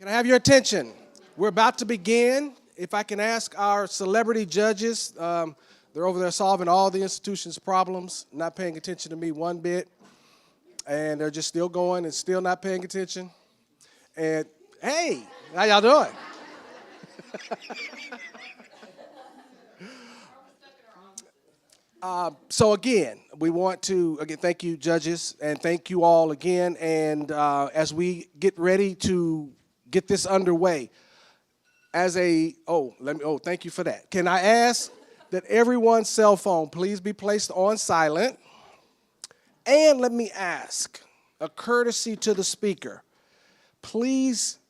Can I have your attention? We're about to begin. If I can ask our celebrity judges, they're over there solving all the institution's problems, not paying attention to me one bit, and they're just still going and still not paying attention. And hey, how y'all doing? So again, we want to, thank you, judges, and thank you all again. And as we get ready to get this underway, thank you for that. Can I ask that everyone's cell phone please be placed on silent? And let me ask, a courtesy to the speaker, please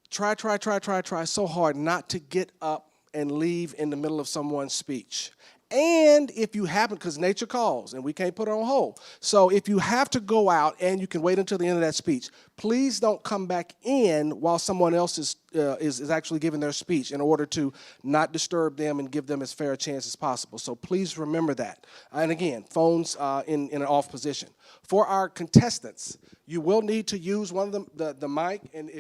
try so hard not to get up and leave in the middle of someone's speech. And if you happen, because nature calls and we can't put it on hold. So if you have to go out and you can wait until the end of that speech, please don't come back in while someone else is actually giving their speech in order to not disturb them and give them as fair a chance as possible. So please remember that. And again, phones in an off position. For our contestants, you will need to use one of the mic, and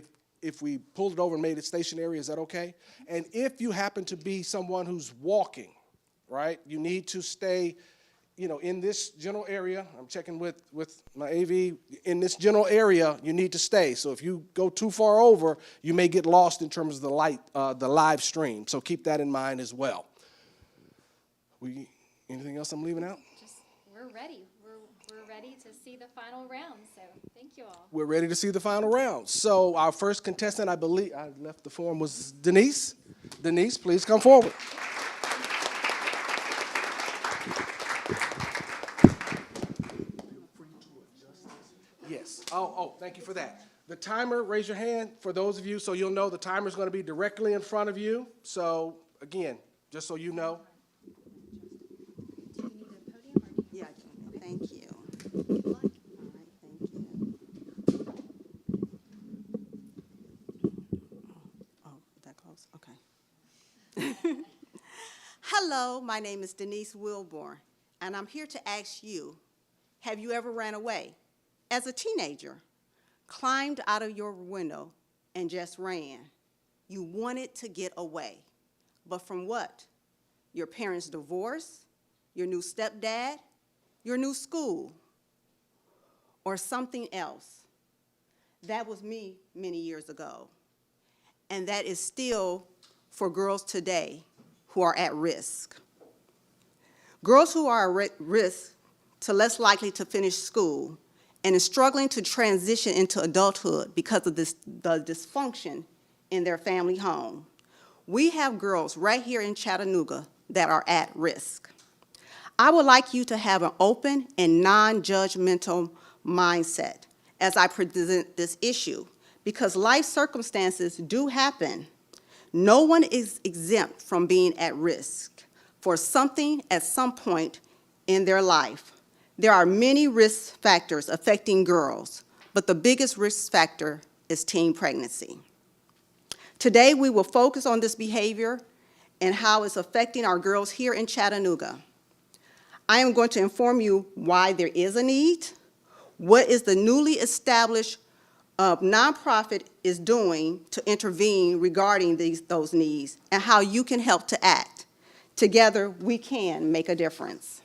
if we pulled it over and made it stationary, is that okay? And if you happen to be someone who's walking, right, you need to stay, in this general area. I'm checking with my AV. In this general area, you need to stay. So if you go too far over, you may get lost in terms of the live stream. So keep that in mind as well. Anything else I'm leaving out? We're ready. We're ready to see the final round. So thank you all. We're ready to see the final round. So our first contestant, I believe, I left the form, was Denise. Denise, please come forward. Yes. Oh, thank you for that. The timer, raise your hand for those of you so you'll know the timer is going to be directly in front of you. So, again, just so you know. Do you need a podium or yeah, thank you. All right, thank you. Oh, that close? Okay. Hello, my name is Denise Wilborn, and I'm here to ask you, have you ever ran away? As a teenager, climbed out of your window and just ran. You wanted to get away. But from what? Your parents' divorce, your new stepdad, your new school, or something else? That was me many years ago. And that is still for girls today who are at risk. Girls who are at risk to less likely to finish school and is struggling to transition into adulthood because of the dysfunction in their family home. We have girls right here in Chattanooga that are at risk. I would like you to have an open and non-judgmental mindset as I present this issue, because life circumstances do happen. No one is exempt from being at risk for something at some point in their life. There are many risk factors affecting girls, but the biggest risk factor is teen pregnancy. Today, we will focus on this behavior and how it's affecting our girls here in Chattanooga. I am going to inform you why there is a need, what is the newly established nonprofit is doing to intervene regarding those needs, and how you can help to act. Together, we can make a difference.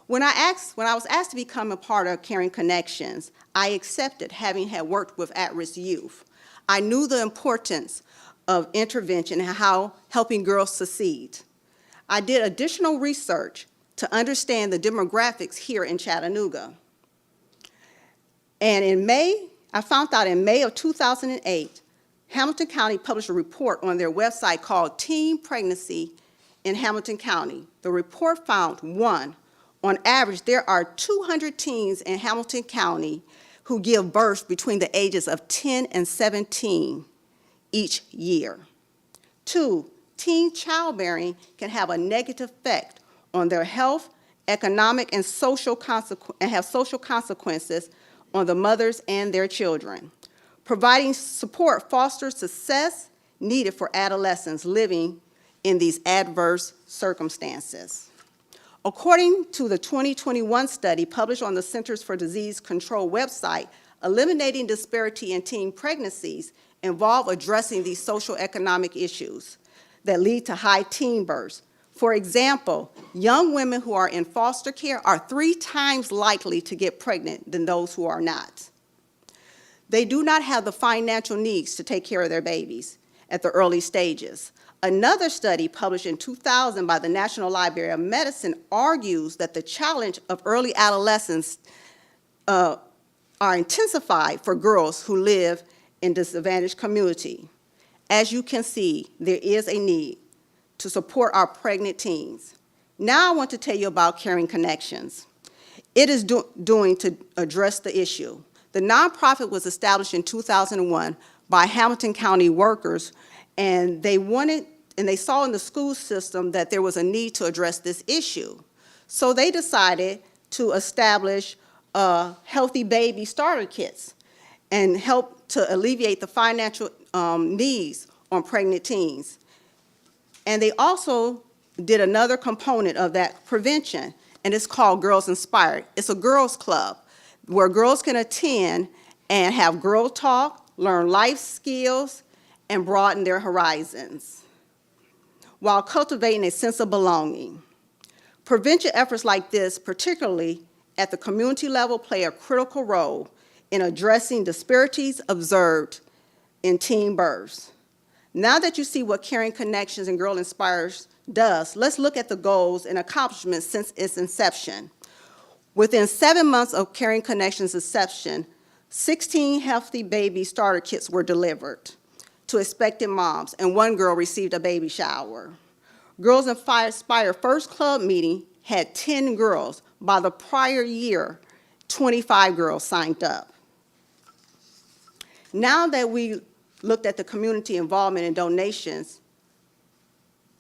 When I was asked to become a part of Caring Connections, I accepted, having had worked with at-risk youth. I knew the importance of intervention and how helping girls succeed. I did additional research to understand the demographics here in Chattanooga. And I found out in May of 2008, Hamilton County published a report on their website called Teen Pregnancy in Hamilton County. The report found, one, on average, there are 200 teens in Hamilton County who give birth between the ages of 10 and 17 each year. Two, teen childbearing can have a negative effect on their health, economic, and social consequences on the mothers and their children. Providing support fosters success needed for adolescents living in these adverse circumstances. According to the 2021 study published on the Centers for Disease Control website, eliminating disparity in teen pregnancies involve addressing these social economic issues that lead to high teen births. For example, young women who are in foster care are 3 times likely to get pregnant than those who are not. They do not have the financial needs to take care of their babies at the early stages. Another study published in 2000 by the National Library of Medicine argues that the challenge of early adolescence are intensified for girls who live in disadvantaged community. As you can see, there is a need to support our pregnant teens. Now I want to tell you about Caring Connections. It is doing to address the issue. The nonprofit was established in 2001 by Hamilton County workers, and they saw in the school system that there was a need to address this issue. So they decided to establish healthy baby starter kits and help to alleviate the financial needs on pregnant teens. And they also did another component of that prevention, and it's called Girls Inspired. It's a girls' club where girls can attend and have girl talk, learn life skills, and broaden their horizons while cultivating a sense of belonging. Prevention efforts like this, particularly at the community level, play a critical role in addressing disparities observed in teen births. Now that you see what Caring Connections and Girl Inspires does, let's look at the goals and accomplishments since its inception. Within 7 months of Caring Connections' inception, 16 healthy baby starter kits were delivered to expectant moms, and 1 girl received a baby shower. Girls Inspire first club meeting had 10 girls. By the prior year, 25 girls signed up. Now that we looked at the community involvement and donations,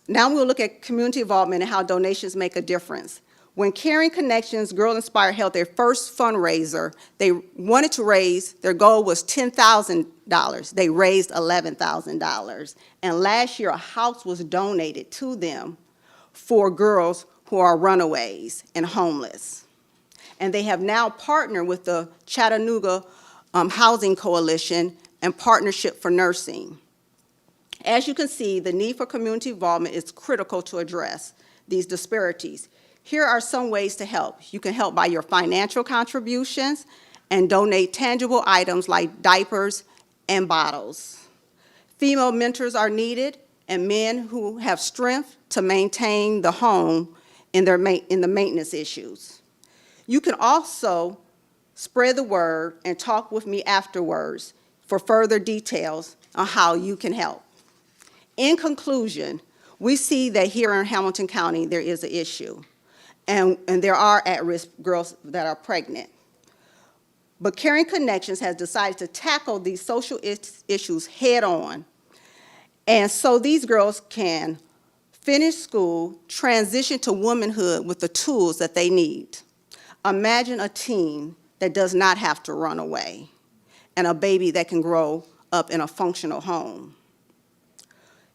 now we'll look at community involvement and how donations make a difference. When Caring Connections Girl Inspire held their first fundraiser, they wanted to raise, their goal was $10,000. They raised $11,000. And last year, a house was donated to them for girls who are runaways and homeless. And they have now partnered with the Chattanooga Housing Coalition and Partnership for Nursing. As you can see, the need for community involvement is critical to address these disparities. Here are some ways to help. You can help by your financial contributions and donate tangible items like diapers and bottles. Female mentors are needed, and men who have strength to maintain the home in the maintenance issues. You can also spread the word and talk with me afterwards for further details on how you can help. In conclusion, we see that here in Hamilton County there is an issue, and there are at-risk girls that are pregnant. But Caring Connections has decided to tackle these social issues head-on, and so these girls can finish school, transition to womanhood with the tools that they need. Imagine a teen that does not have to run away, and a baby that can grow up in a functional home.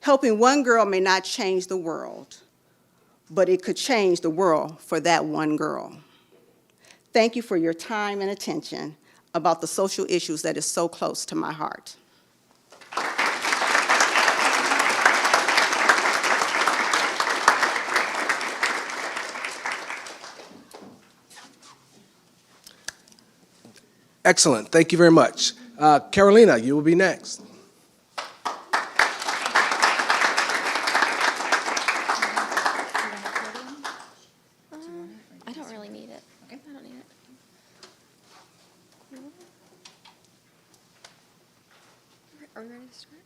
Helping one girl may not change the world, but it could change the world for that one girl. Thank you for your time and attention about the social issues that is so close to my heart. Excellent. Thank you very much. Carolina, you will be next. I don't really need it. Okay. I don't need it. Are we ready to start?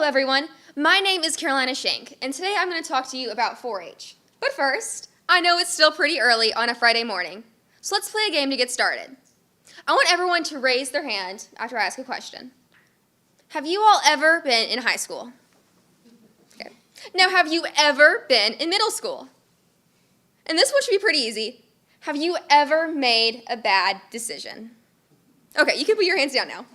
everyone. My name is Carolina Shank, and today I'm going to talk to you about 4-H. But first, I know it's still pretty early on a Friday morning, so let's play a game to get started. I want everyone to raise their hand after I ask a question. Have you all ever been in high school? Okay. Now, have you ever been in middle school? And this one should be pretty easy. Have you ever made a bad decision? Okay, you can put your hands down now.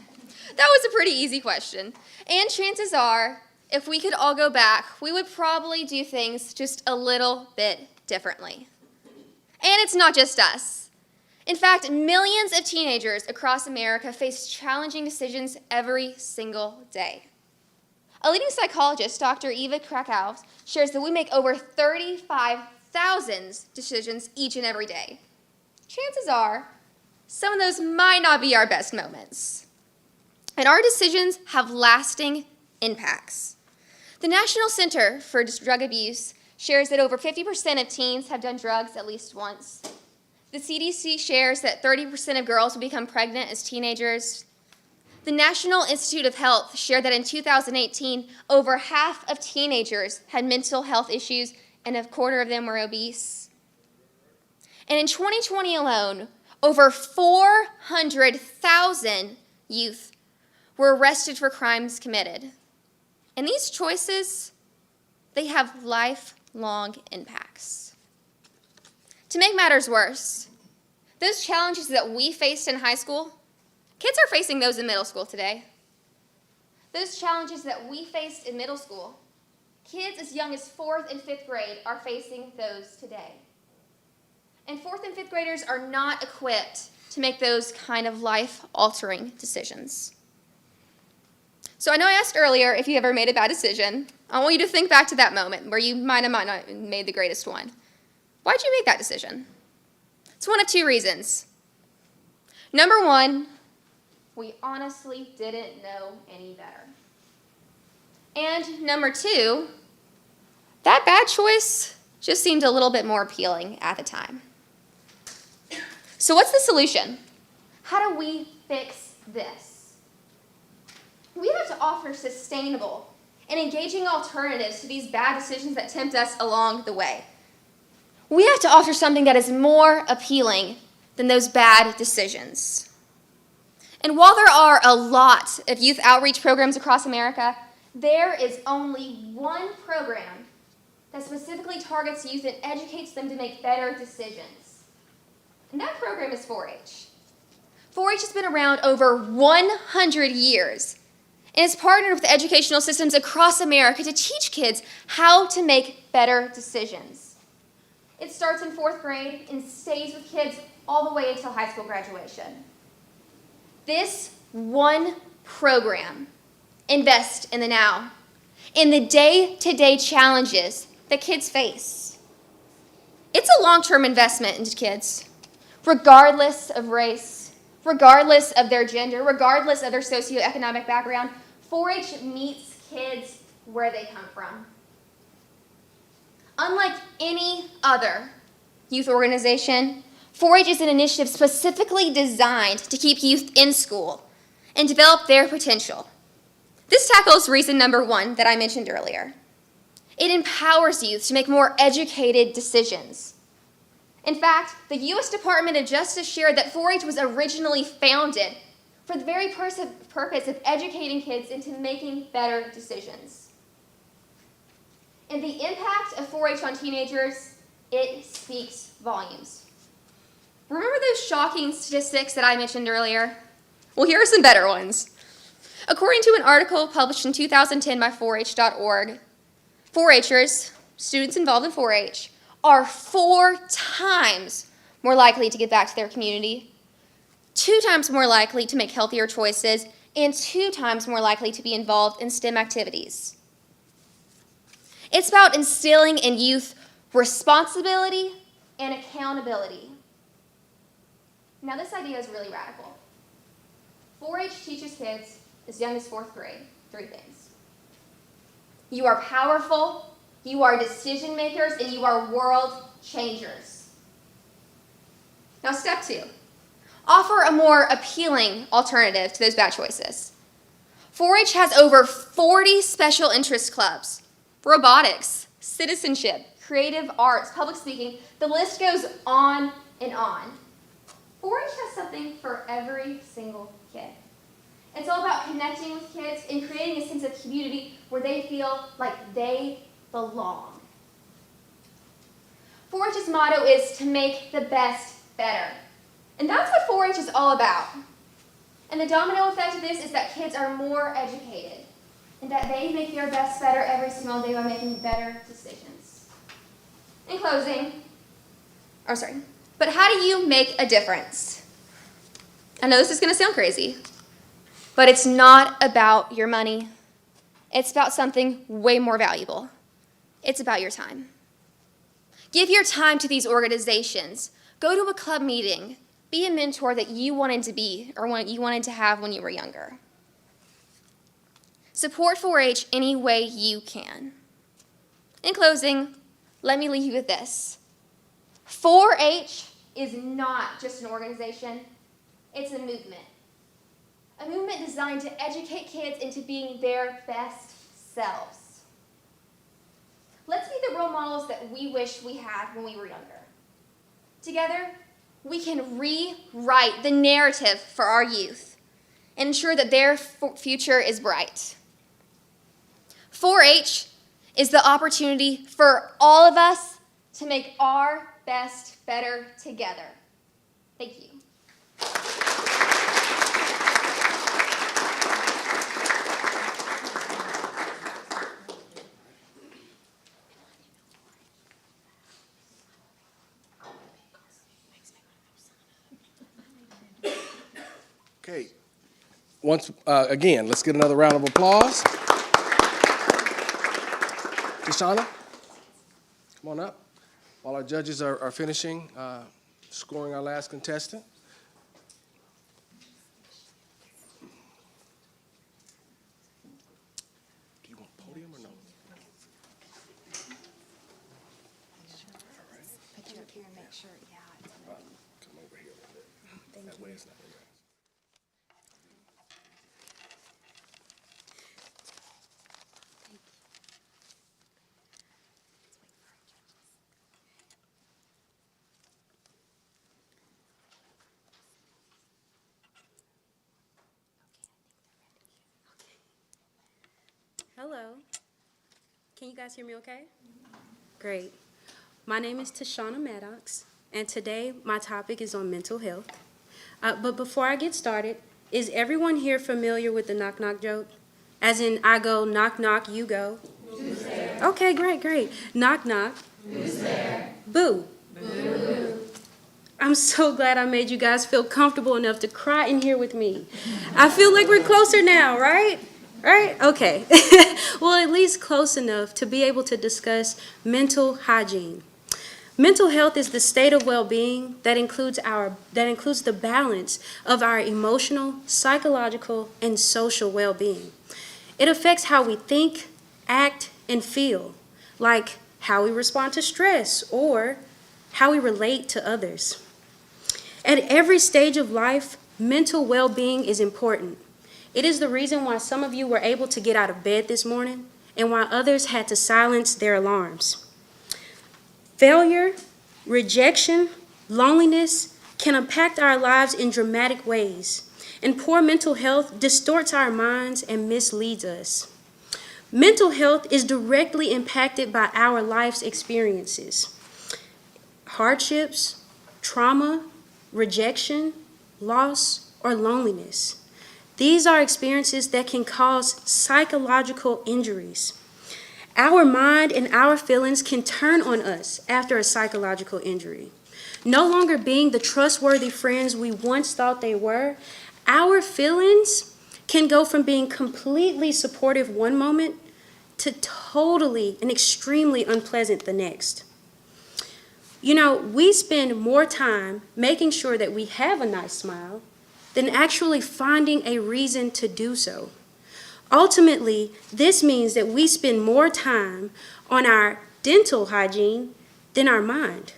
That was a pretty easy question. And chances are, if we could all go back, we would probably do things just a little bit differently. And it's not just us. In fact, millions of teenagers across America face challenging decisions every single day. A leading psychologist, Dr. Eva Krakow, shares that we make over 35,000 decisions each and every day. Chances are, some of those might not be our best moments. And our decisions have lasting impacts. The National Center for Drug Abuse shares that over 50% of teens have done drugs at least once. The CDC shares that 30% of girls will become pregnant as teenagers. The National Institute of Health shared that in 2018, over half of teenagers had mental health issues and a quarter of them were obese. And in 2020 alone, over 400,000 youth were arrested for crimes committed. And these choices, they have lifelong impacts. To make matters worse, those challenges that we faced in high school, kids are facing those in middle school today. Those challenges that we faced in middle school, kids as young as 4th and 5th grade are facing those today. And 4th and 5th graders are not equipped to make those kind of life-altering decisions. So I know I asked earlier if you ever made a bad decision. I want you to think back to that moment where you might not have made the greatest one. Why'd you make that decision? It's one of two reasons. Number one, we honestly didn't know any better. And number two, that bad choice just seemed a little bit more appealing at the time. So what's the solution? How do we fix this? We have to offer sustainable and engaging alternatives to these bad decisions that tempt us along the way. We have to offer something that is more appealing than those bad decisions. And while there are a lot of youth outreach programs across America, there is only one program that specifically targets youth and educates them to make better decisions. And that program is 4-H. 4-H has been around over 100 years. And it's partnered with educational systems across America to teach kids how to make better decisions. It starts in 4th grade and stays with kids all the way until high school graduation. This one program invests in the now, in the day-to-day challenges that kids face. It's a long-term investment into kids, regardless of race, regardless of their gender, regardless of their socioeconomic background. 4-H meets kids where they come from. Unlike any other youth organization, 4-H is an initiative specifically designed to keep youth in school and develop their potential. This tackles reason number one that I mentioned earlier. It empowers youth to make more educated decisions. In fact, the U.S. Department of Justice shared that 4-H was originally founded for the very purpose of educating kids into making better decisions. And the impact of 4-H on teenagers, it speaks volumes. Remember those shocking statistics that I mentioned earlier? Well, here are some better ones. According to an article published in 2010 by 4H.org, 4-Hers, students involved in 4-H, are 4 times more likely to give back to their community, 2 times more likely to make healthier choices, and 2 times more likely to be involved in STEM activities. It's about instilling in youth responsibility and accountability. Now, this idea is really radical. 4-H teaches kids as young as 4th grade 3 things. You are powerful, you are decision makers, and you are world changers. Now, step 2. Offer a more appealing alternative to those bad choices. 4-H has over 40 special interest clubs, robotics, citizenship, creative arts, public speaking. The list goes on and on. 4-H has something for every single kid. It's all about connecting with kids and creating a sense of community where they feel like they belong. 4-H's motto is to make the best better. And that's what 4-H is all about. And the domino effect of this is that kids are more educated and that they make their best better every single day by making better decisions. In closing, but how do you make a difference? I know this is going to sound crazy, but it's not about your money. It's about something way more valuable. It's about your time. Give your time to these organizations. Go to a club meeting. Be a mentor that you wanted to be or what you wanted to have when you were younger. Support 4-H any way you can. In closing, let me leave you with this. 4-H is not just an organization, it's a movement. A movement designed to educate kids into being their best selves. Let's be the role models that we wish we had when we were younger. Together, we can rewrite the narrative for our youth and ensure that their future is bright. 4-H is the opportunity for all of us to make our best better together. Thank you. Okay. Again, let's get another round of applause. Tashana, come on up. While our judges are finishing scoring our last contestant. Do you want podium or no? Put you up here and make sure, yeah. Come over here a little bit. That way it's not. Hello. Can you guys hear me okay? Great. My name is Tashana Maddox, and today my topic is on mental health. But before I get started, is everyone here familiar with the knock-knock joke? As in, I go knock, knock, you go. Who's there? Okay, great. Knock, knock. Who's there? Boo. Boo. I'm so glad I made you guys feel comfortable enough to cry in here with me. I feel like we're closer now, right? Right? Okay. Well, at least close enough to be able to discuss mental hygiene. Mental health is the state of well-being that includes the balance of our emotional, psychological, and social well-being. It affects how we think, act, and feel, like how we respond to stress or how we relate to others. At every stage of life, mental well-being is important. It is the reason why some of you were able to get out of bed this morning and why others had to silence their alarms. Failure, rejection, loneliness can impact our lives in dramatic ways, and poor mental health distorts our minds and misleads us. Mental health is directly impacted by our life's experiences. Hardships, trauma, rejection, loss, or loneliness. These are experiences that can cause psychological injuries. Our mind and our feelings can turn on us after a psychological injury. No longer being the trustworthy friends we once thought they were, our feelings can go from being completely supportive one moment to totally and extremely unpleasant the next. You know, we spend more time making sure that we have a nice smile than actually finding a reason to do so. Ultimately, this means that we spend more time on our dental hygiene than our mind.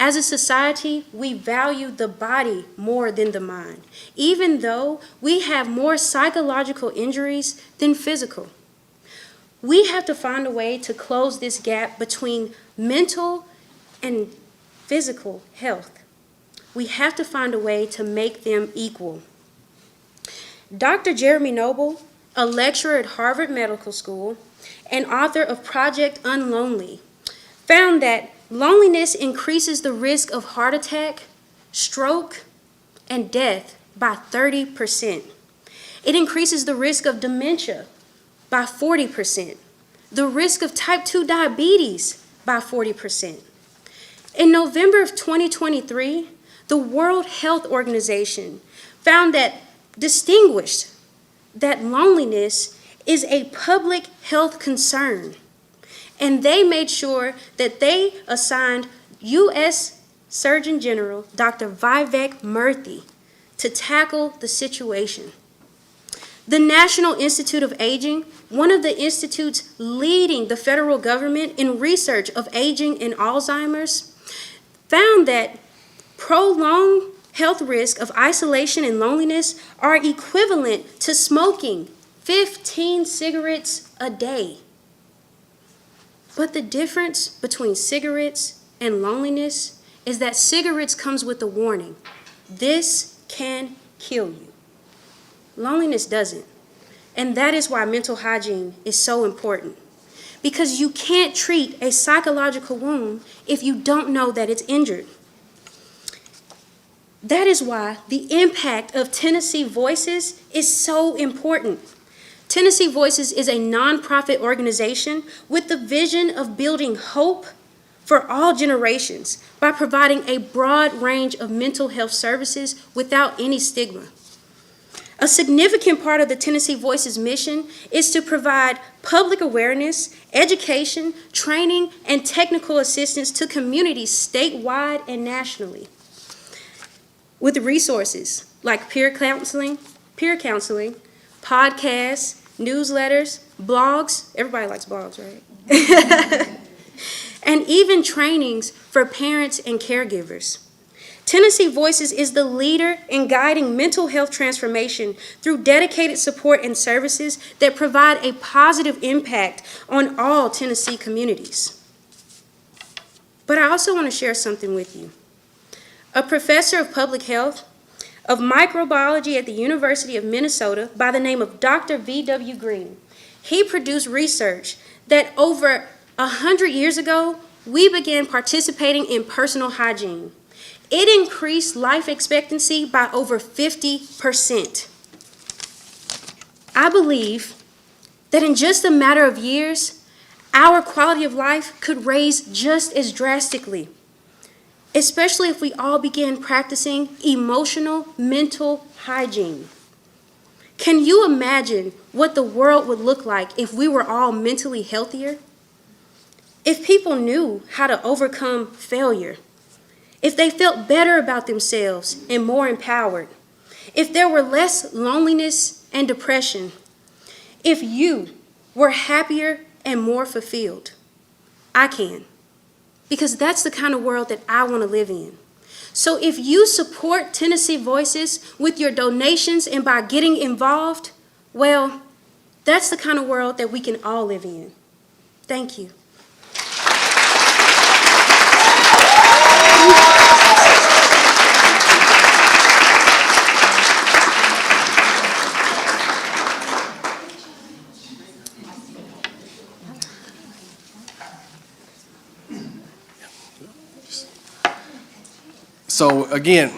As a society, we value the body more than the mind, even though we have more psychological injuries than physical. We have to find a way to close this gap between mental and physical health. We have to find a way to make them equal. Dr. Jeremy Noble, a lecturer at Harvard Medical School and author of Project Unlonely, found that loneliness increases the risk of heart attack, stroke, and death by 30%. It increases the risk of dementia by 40%, the risk of type 2 diabetes by 40%. In November of 2023, the World Health Organization found that distinguished that loneliness is a public health concern. And they made sure that they assigned U.S. Surgeon General Dr. Vivek Murthy to tackle the situation. The National Institute of Aging, one of the institutes leading the federal government in research of aging and Alzheimer's, found that prolonged health risk of isolation and loneliness are equivalent to smoking 15 cigarettes a day. But the difference between cigarettes and loneliness is that cigarettes comes with a warning. This can kill you. Loneliness doesn't. And that is why mental hygiene is so important. Because you can't treat a psychological wound if you don't know that it's injured. That is why the impact of Tennessee Voices is so important. Tennessee Voices is a nonprofit organization with the vision of building hope for all generations by providing a broad range of mental health services without any stigma. A significant part of the Tennessee Voices mission is to provide public awareness, education, training, and technical assistance to communities statewide and nationally, with resources like peer counseling, podcasts, newsletters, blogs. Everybody likes blogs, right? And even trainings for parents and caregivers. Tennessee Voices is the leader in guiding mental health transformation through dedicated support and services that provide a positive impact on all Tennessee communities. But I also want to share something with you. A professor of public health of microbiology at the University of Minnesota by the name of Dr. V.W. Green, he produced research that over 100 years ago, we began participating in personal hygiene. It increased life expectancy by over 50%. I believe that in just a matter of years, our quality of life could raise just as drastically, especially if we all begin practicing emotional, mental hygiene. Can you imagine what the world would look like if we were all mentally healthier? If people knew how to overcome failure, if they felt better about themselves and more empowered, if there were less loneliness and depression, if you were happier and more fulfilled, I can. Because that's the kind of world that I want to live in. So if you support Tennessee Voices with your donations and by getting involved, well, that's the kind of world that we can all live in. Thank you. So again,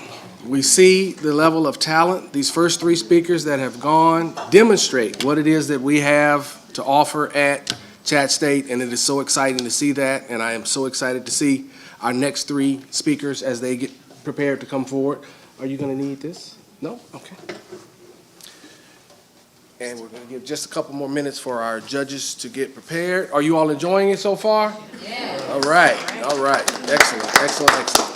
we see the level of talent. These first three speakers that have gone demonstrate what it is that we have to offer at ChattState, and it is so exciting to see that, and I am so excited to see our next three speakers as they get prepared to come forward. Are you going to need this? No? Okay. And we're going to give just a couple more minutes for our judges to get prepared. Are you all enjoying it so far? Yeah. All right. All right. Excellent. Excellent. Excellent.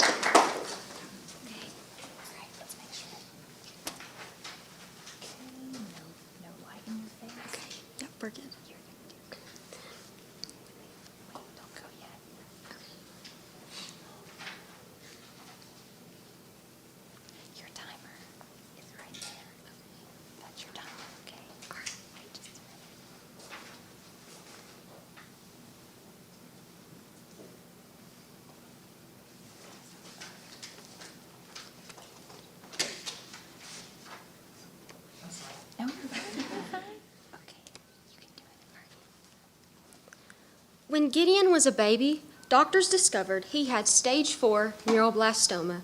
When Gideon was a baby, doctors discovered he had stage 4 neuroblastoma,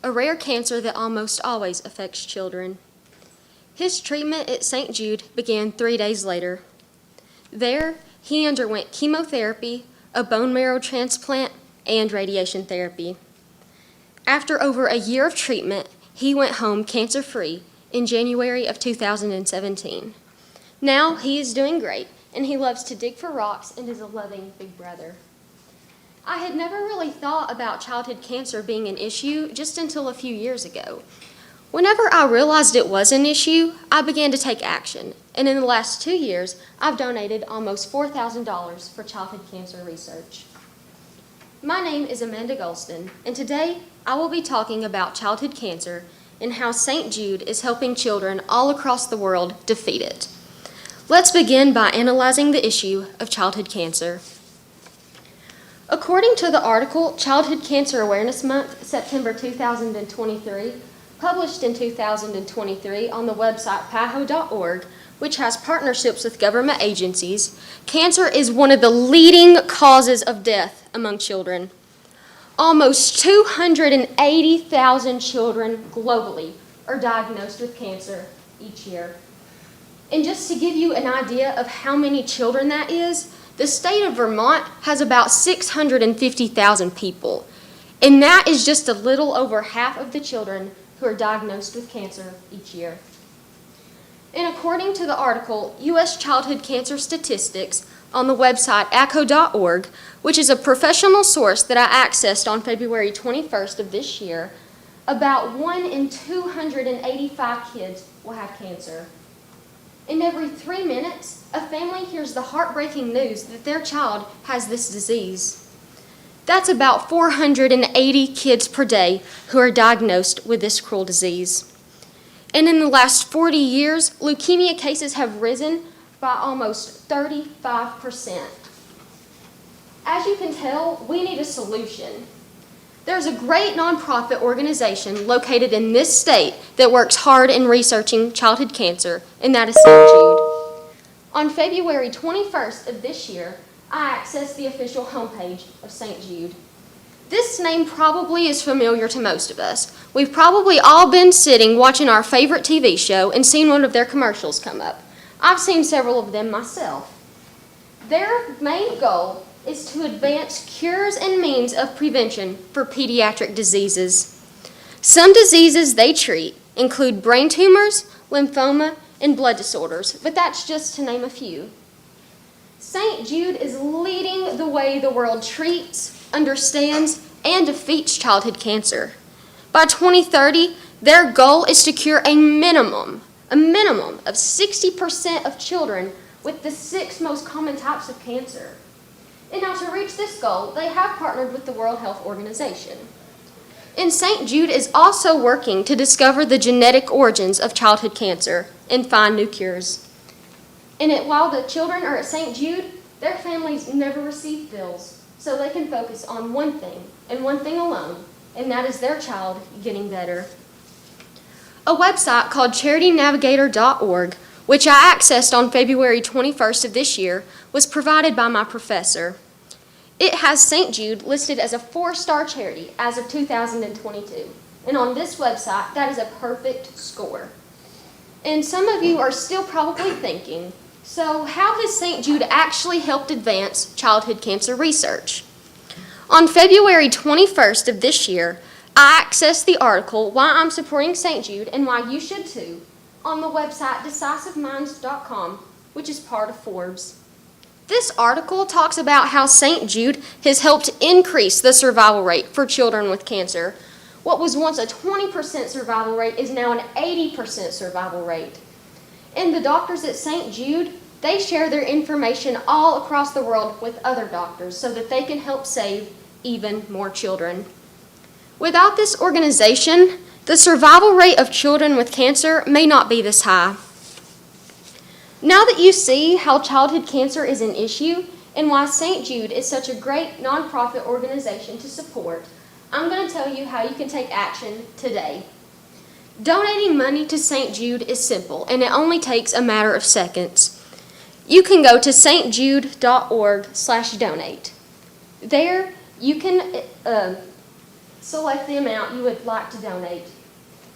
a rare cancer that almost always affects children. His treatment at St. Jude began 3 days later. There, he underwent chemotherapy, a bone marrow transplant, and radiation therapy. After over a year of treatment, he went home cancer-free in January of 2017. Now he is doing great, and he loves to dig for rocks and is a loving big brother. I had never really thought about childhood cancer being an issue just until a few years ago. Whenever I realized it was an issue, I began to take action, and in the last 2 years, I've donated almost $4,000 for childhood cancer research. My name is Amanda Golston, and today I will be talking about childhood cancer and how St. Jude is helping children all across the world defeat it. Let's begin by analyzing the issue of childhood cancer. According to the article Childhood Cancer Awareness Month, September 2023, published in 2023 on the website paho.org, which has partnerships with government agencies, cancer is one of the leading causes of death among children. Almost 280,000 children globally are diagnosed with cancer each year. And just to give you an idea of how many children that is, the state of Vermont has about 650,000 people. And that is just a little over half of the children who are diagnosed with cancer each year. And according to the article, U.S. Childhood Cancer Statistics on the website ACO.org, which is a professional source that I accessed on February 21st of this year, about 1 in 285 kids will have cancer. And every 3 minutes, a family hears the heartbreaking news that their child has this disease. That's about 480 kids per day who are diagnosed with this cruel disease. And in the last 40 years, leukemia cases have risen by almost 35%. As you can tell, we need a solution. There's a great nonprofit organization located in this state that works hard in researching childhood cancer, and that is St. Jude. On February 21st of this year, I accessed the official homepage of St. Jude. This name probably is familiar to most of us. We've probably all been sitting watching our favorite TV show and seen one of their commercials come up. I've seen several of them myself. Their main goal is to advance cures and means of prevention for pediatric diseases. Some diseases they treat include brain tumors, lymphoma, and blood disorders, but that's just to name a few. St. Jude is leading the way the world treats, understands, and defeats childhood cancer. By 2030, their goal is to cure a minimum of 60% of children with the 6 most common types of cancer. And now to reach this goal, they have partnered with the World Health Organization. And St. Jude is also working to discover the genetic origins of childhood cancer and find new cures. And while the children are at St. Jude, their families never receive bills, so they can focus on one thing and one thing alone, and that is their child getting better. A website called charitynavigator.org, which I accessed on February 21st of this year, was provided by my professor. It has St. Jude listed as a 4-star charity as of 2022, and on this website, that is a perfect score. And some of you are still probably thinking, so how has St. Jude actually helped advance childhood cancer research? On February 21st of this year, I accessed the article Why I'm Supporting St. Jude and Why You Should Too on the website decisiveminds.com, which is part of Forbes. This article talks about how St. Jude has helped increase the survival rate for children with cancer. What was once a 20% survival rate is now an 80% survival rate. And the doctors at St. Jude, they share their information all across the world with other doctors so that they can help save even more children. Without this organization, the survival rate of children with cancer may not be this high. Now that you see how childhood cancer is an issue and why St. Jude is such a great nonprofit organization to support, I'm going to tell you how you can take action today. Donating money to St. Jude is simple, and it only takes a matter of seconds. you can go to stjude.org/donate. There, you can select the amount you would like to donate.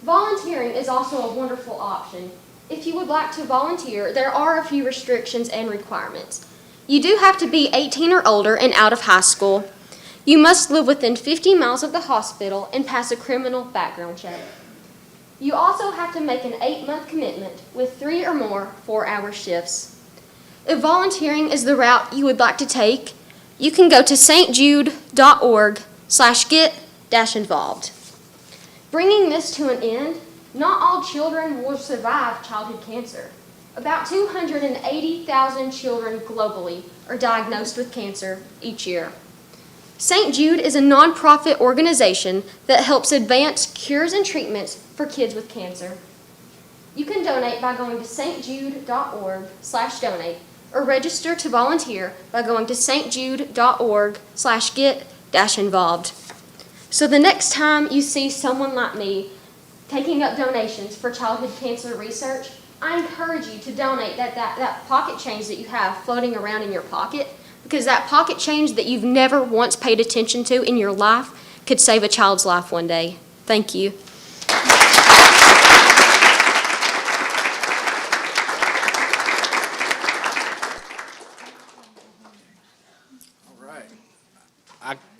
Volunteering is also a wonderful option. If you would like to volunteer, there are a few restrictions and requirements. You do have to be 18 or older and out of high school. You must live within 50 miles of the hospital and pass a criminal background check. You also have to make an 8-month commitment with 3 or more 4-hour shifts. If volunteering is the route you would like to take, you can go to stjude.org/get-involved. Bringing this to an end, not all children will survive childhood cancer. About 280,000 children globally are diagnosed with cancer each year. St. Jude is a nonprofit organization that helps advance cures and treatments for kids with cancer. You can donate by going to stjude.org/donate or register to volunteer by going to stjude.org/get-involved. So the next time you see someone like me taking up donations for childhood cancer research, I encourage you to donate that pocket change that you have floating around in your pocket, because that pocket change that you've never once paid attention to in your life could save a child's life one day. Thank you.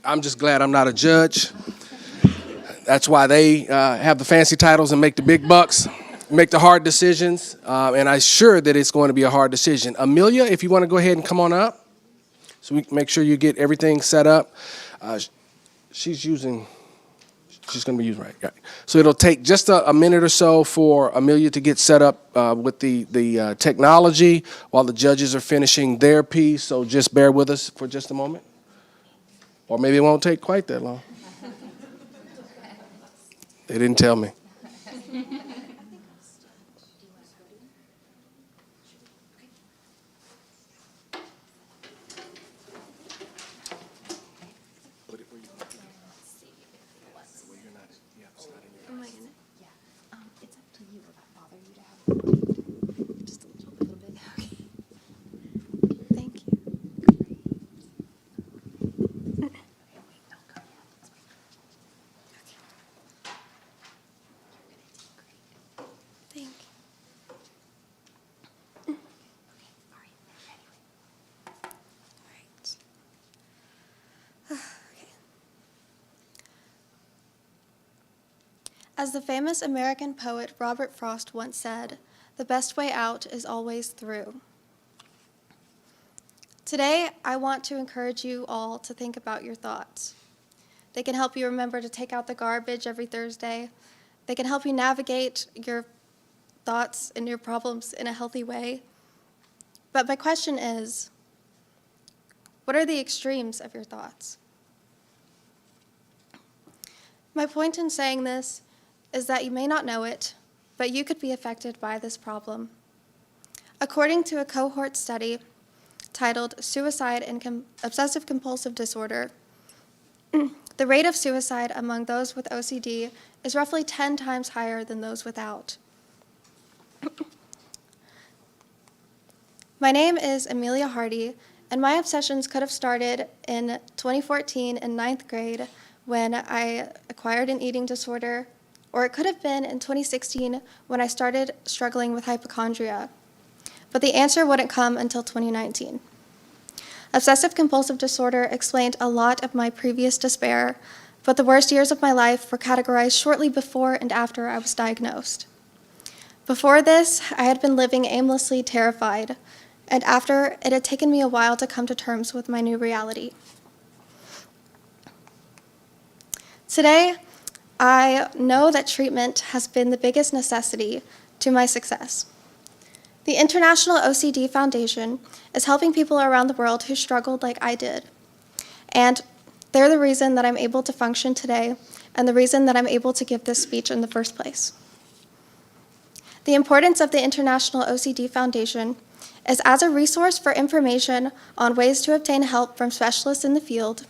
I'm just glad I'm not a judge. That's why they have the fancy titles and make the big bucks, make the hard decisions, and I'm sure that it's going to be a hard decision. Amelia, if you want to go ahead and come on up, so we can make sure you get everything set up. She's going to be using right. Yeah. So it'll take just a minute or so for Amelia to get set up with the technology while the judges are finishing their piece. So just bear with us for just a moment. Or maybe it won't take quite that long. They didn't tell me. It's up to you. Would that bother you to have just a little bit? Okay. Thank you. Thank you. Okay, all right, ready. All right. Okay. As the famous American poet Robert Frost once said, "The best way out is always through." Today, I want to encourage you all to think about your thoughts. They can help you remember to take out the garbage every Thursday. They can help you navigate your thoughts and your problems in a healthy way. But my question is, what are the extremes of your thoughts? My point in saying this is that you may not know it, but you could be affected by this problem. According to a cohort study titled Suicide and Obsessive Compulsive Disorder, the rate of suicide among those with OCD is roughly 10 times higher than those without. My name is Amelia Hardy, and my obsessions could have started in 2014 in 9th grade when I acquired an eating disorder, or it could have been in 2016 when I started struggling with hypochondria. But the answer wouldn't come until 2019. Obsessive-compulsive disorder explained a lot of my previous despair, but the worst years of my life were categorized shortly before and after I was diagnosed. Before this, I had been living aimlessly terrified, and after, it had taken me a while to come to terms with my new reality. Today, I know that treatment has been the biggest necessity to my success. The International OCD Foundation is helping people around the world who struggled like I did. And they're the reason that I'm able to function today and the reason that I'm able to give this speech in the first place. The importance of the International OCD Foundation is as a resource for information on ways to obtain help from specialists in the field,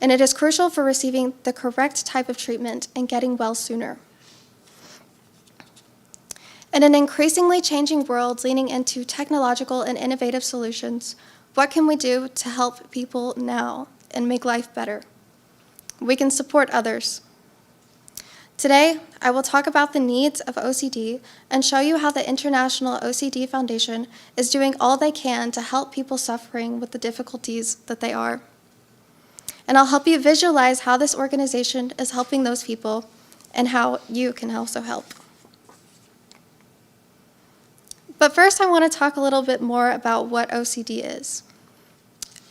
and it is crucial for receiving the correct type of treatment and getting well sooner. In an increasingly changing world leaning into technological and innovative solutions, what can we do to help people now and make life better? We can support others. Today, I will talk about the needs of OCD and show you how the International OCD Foundation is doing all they can to help people suffering with the difficulties that they are. And I'll help you visualize how this organization is helping those people and how you can also help. But first, I want to talk a little bit more about what OCD is.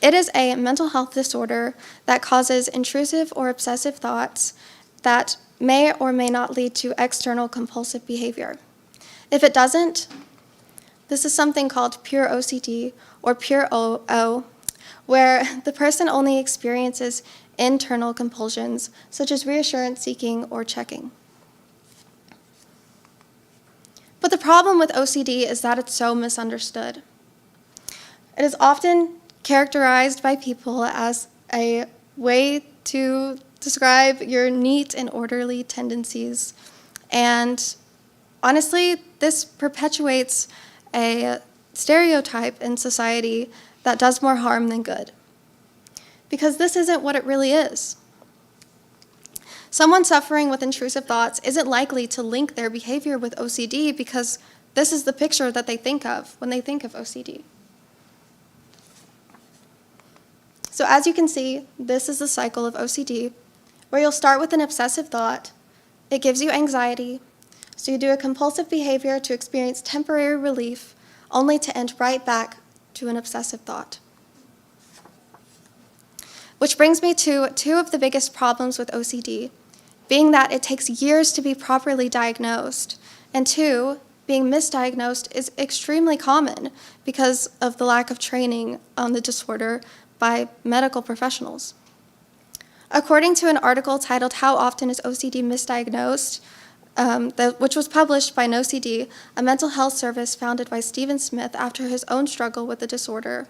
It is a mental health disorder that causes intrusive or obsessive thoughts that may or may not lead to external compulsive behavior. If it doesn't, this is something called pure OCD or pure OO, where the person only experiences internal compulsions such as reassurance seeking or checking. But the problem with OCD is that it's so misunderstood. It is often characterized by people as a way to describe your neat and orderly tendencies. And honestly, this perpetuates a stereotype in society that does more harm than good. Because this isn't what it really is. Someone suffering with intrusive thoughts isn't likely to link their behavior with OCD because this is the picture that they think of when they think of OCD. So as you can see, this is the cycle of OCD, where you'll start with an obsessive thought. It gives you anxiety, so you do a compulsive behavior to experience temporary relief, only to end right back to an obsessive thought. Which brings me to two of the biggest problems with OCD, being that it takes years to be properly diagnosed, and two, being misdiagnosed is extremely common because of the lack of training on the disorder by medical professionals. According to an article titled "How Often is OCD Misdiagnosed?", which was published by NoCD, a mental health service founded by Stephen Smith after his own struggle with the disorder,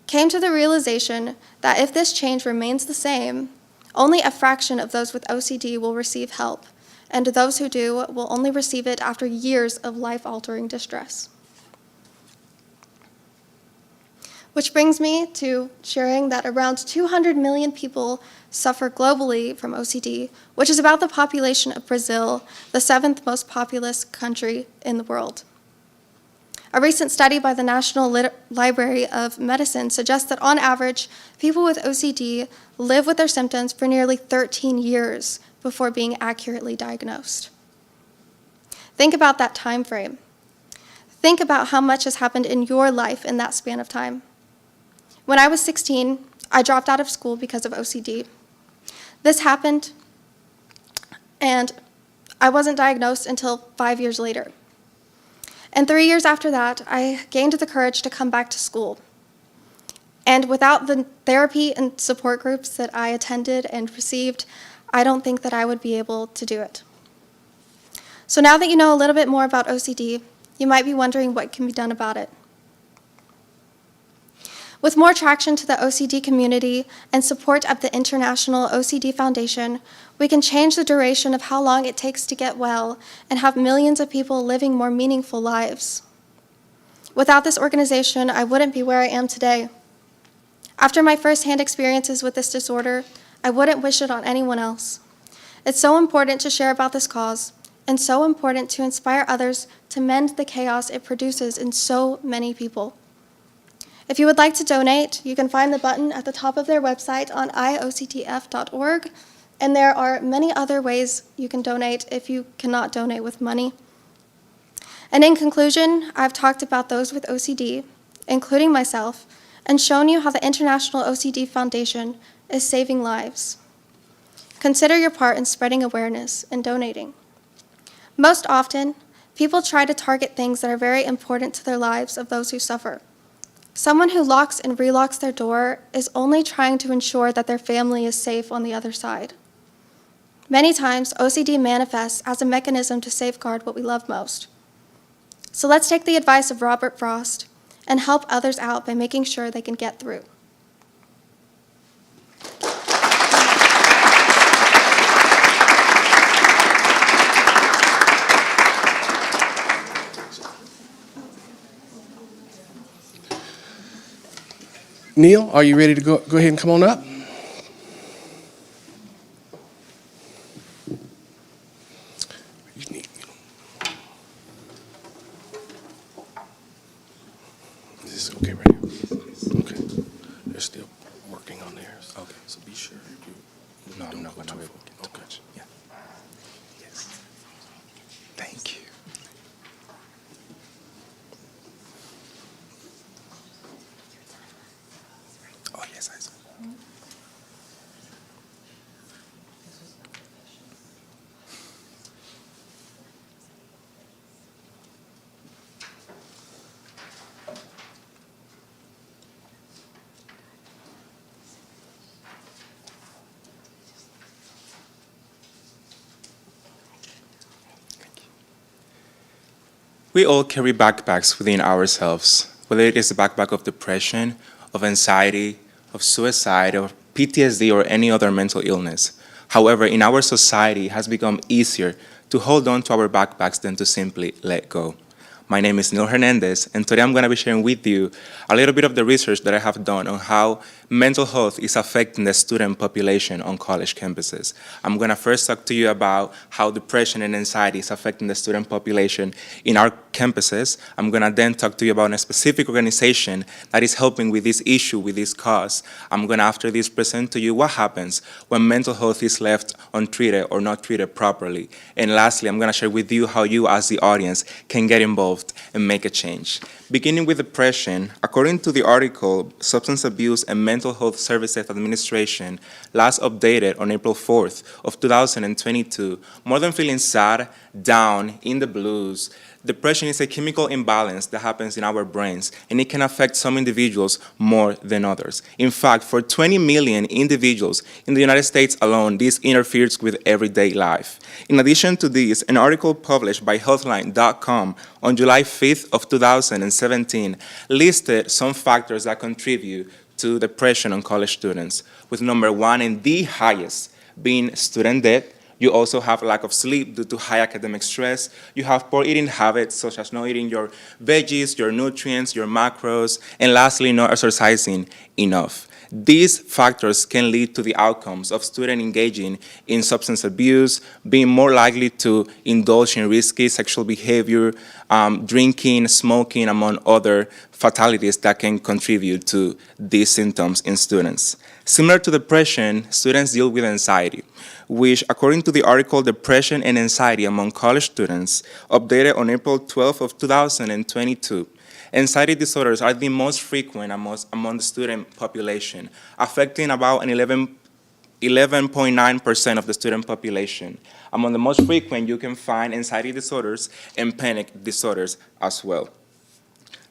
came to the realization that if this change remains the same, only a fraction of those with OCD will receive help, and those who do will only receive it after years of life-altering distress. Which brings me to sharing that around 200 million people suffer globally from OCD, which is about the population of Brazil, the 7th most populous country in the world. A recent study by the National Library of Medicine suggests that on average, people with OCD live with their symptoms for nearly 13 years before being accurately diagnosed. Think about that time frame. Think about how much has happened in your life in that span of time. When I was 16, I dropped out of school because of OCD. This happened, and I wasn't diagnosed until 5 years later. And 3 years after that, I gained the courage to come back to school. And without the therapy and support groups that I attended and received, I don't think that I would be able to do it. So now that you know a little bit more about OCD, you might be wondering what can be done about it. With more traction to the OCD community and support of the International OCD Foundation, we can change the duration of how long it takes to get well and have millions of people living more meaningful lives. Without this organization, I wouldn't be where I am today. After my firsthand experiences with this disorder, I wouldn't wish it on anyone else. It's so important to share about this cause, and so important to inspire others to mend the chaos it produces in so many people. If you would like to donate, you can find the button at the top of their website on ioctf.org, and there are many other ways you can donate if you cannot donate with money. And in conclusion, I've talked about those with OCD, including myself, and shown you how the International OCD Foundation is saving lives. Consider your part in spreading awareness and donating. Most often, people try to target things that are very important to their lives of those who suffer. Someone who locks and relocks their door is only trying to ensure that their family is safe on the other side. Many times, OCD manifests as a mechanism to safeguard what we love most. So let's take the advice of Robert Frost and help others out by making sure they can get through. Neil, are you ready to go ahead and come on up? Is this okay right here? Okay. They're still working on theirs. Okay. So be sure you don't go too far. Okay. Yeah. Yes. Thank you. Oh, yes, I saw. We all carry backpacks within ourselves, whether it is a backpack of depression, of anxiety, of suicide, of PTSD, or any other mental illness. However, in our society, it has become easier to hold on to our backpacks than to simply let go. My name is Neil Hernandez, and today I'm going to be sharing with you a little bit of the research that I have done on how mental health is affecting the student population on college campuses. I'm going to first talk to you about how depression and anxiety is affecting the student population in our campuses. I'm going to then talk to you about a specific organization that is helping with this issue, with this cause. I'm going to, after this, present to you what happens when mental health is left untreated or not treated properly. And lastly, I'm going to share with you how you, as the audience, can get involved and make a change. Beginning with depression, according to the article Substance Abuse and Mental Health Services Administration, last updated on April 4th of 2022, more than feeling sad, down, in the blues, depression is a chemical imbalance that happens in our brains, and it can affect some individuals more than others. In fact, for 20 million individuals in the United States alone, this interferes with everyday life. In addition to this, an article published by Healthline.com on July 5th of 2017 listed some factors that contribute to depression on college students, with number one and the highest being student debt. You also have lack of sleep due to high academic stress. You have poor eating habits, such as not eating your veggies, your nutrients, your macros, and lastly, not exercising enough. These factors can lead to the outcomes of students engaging in substance abuse, being more likely to indulge in risky sexual behavior, drinking, smoking, among other fatalities that can contribute to these symptoms in students. Similar to depression, students deal with anxiety, which, according to the article Depression and Anxiety Among College Students, updated on April 12th of 2022, anxiety disorders are the most frequent among the student population, affecting about an 11.9% of the student population. Among the most frequent, you can find anxiety disorders and panic disorders as well.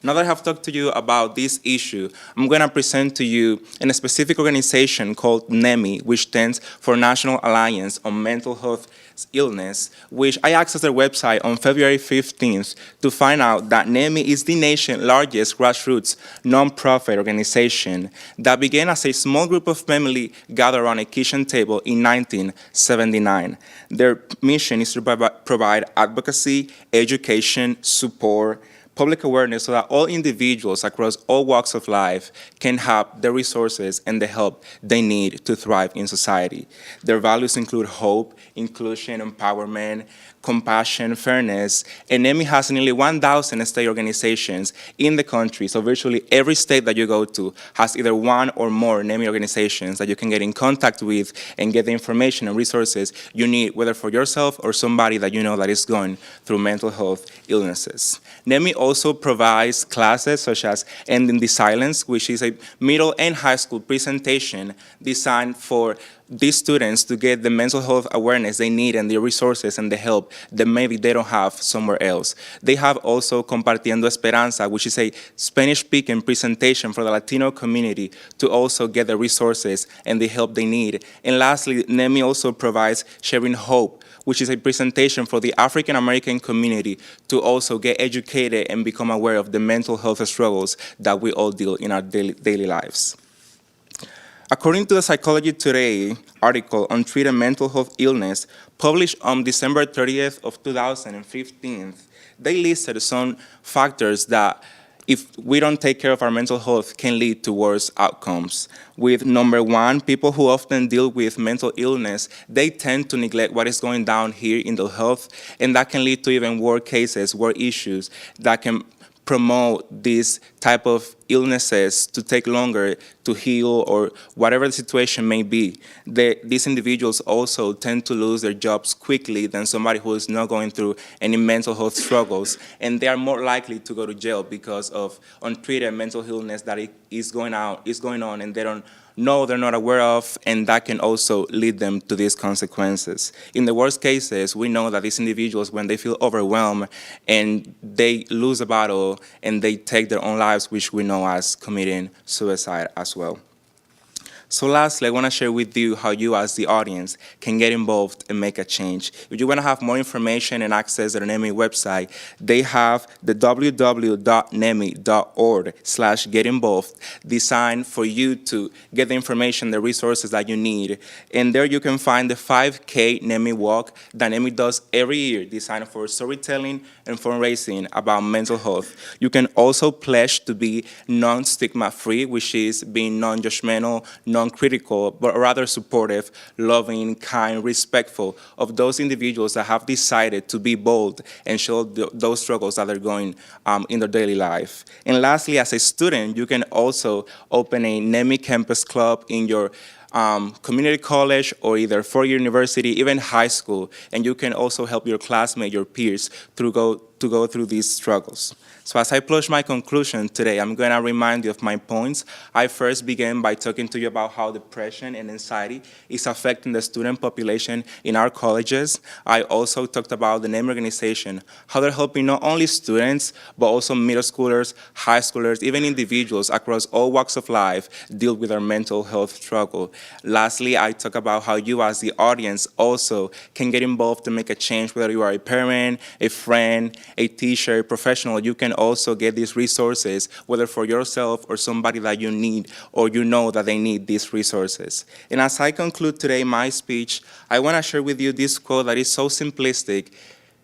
Now that I have talked to you about this issue, I'm going to present to you a specific organization called NEMI, which stands for National Alliance on Mental Health Illness, which I accessed their website on February 15th to find out that NEMI is the nation's largest grassroots nonprofit organization that began as a small group of family gathered around a kitchen table in 1979. Their mission is to provide advocacy, education, support, public awareness so that all individuals across all walks of life can have the resources and the help they need to thrive in society. Their values include hope, inclusion, empowerment, compassion, fairness, and NEMI has nearly 1,000 state organizations in the country, so virtually every state that you go to has either one or more NEMI organizations that you can get in contact with and get the information and resources you need, whether for yourself or somebody that you know that is going through mental health illnesses. NEMI also provides classes such as Ending the Silence, which is a middle and high school presentation designed for these students to get the mental health awareness they need and the resources and the help that maybe they don't have somewhere else. They have also Compartiendo Esperanza, which is a Spanish-speaking presentation for the Latino community to also get the resources and the help they need. And lastly, NEMI also provides Sharing Hope, which is a presentation for the African American community to also get educated and become aware of the mental health struggles that we all deal in our daily lives. According to the Psychology Today article on treated mental health illness, published on December 30th of 2015, they listed some factors that if we don't take care of our mental health, can lead to worse outcomes. With number one, people who often deal with mental illness, they tend to neglect what is going down here in their health, and that can lead to even worse cases, worse issues that can promote these type of illnesses to take longer to heal, or whatever the situation may be. These individuals also tend to lose their jobs quickly than somebody who is not going through any mental health struggles, and they are more likely to go to jail because of untreated mental illness that is going on, and they don't know, they're not aware of, and that can also lead them to these consequences. In the worst cases, we know that these individuals, when they feel overwhelmed and they lose a battle and they take their own lives, which we know as committing suicide as well. So lastly, I want to share with you how you as the audience can get involved and make a change. If you want to have more information and access to the NEMI website, they have the www.nemi.org/getinvolved designed for you to get the information, the resources that you need. And there you can find the 5K NEMI walk that NEMI does every year, designed for storytelling and fundraising about mental health. You can also pledge to be non-stigma free, which is being non-judgmental, non-critical, but rather supportive, loving, kind, respectful of those individuals that have decided to be bold and show those struggles that they're going in their daily life. And lastly, as a student, you can also open a NEMI campus club in your community college or either four-year university, even high school, and you can also help your classmates, your peers, to go through these struggles. So as I approach my conclusion today, I'm going to remind you of my points. I first began by talking to you about how depression and anxiety is affecting the student population in our colleges. I also talked about the NEMI organization, how they're helping not only students, but also middle schoolers, high schoolers, even individuals across all walks of life deal with their mental health struggle. Lastly, I talk about how you as the audience also can get involved to make a change, whether you are a parent, a friend, a teacher, a professional. You can also get these resources, whether for yourself or somebody that you need or you know that they need these resources. And as I conclude today my speech, I want to share with you this quote that is so simplistic,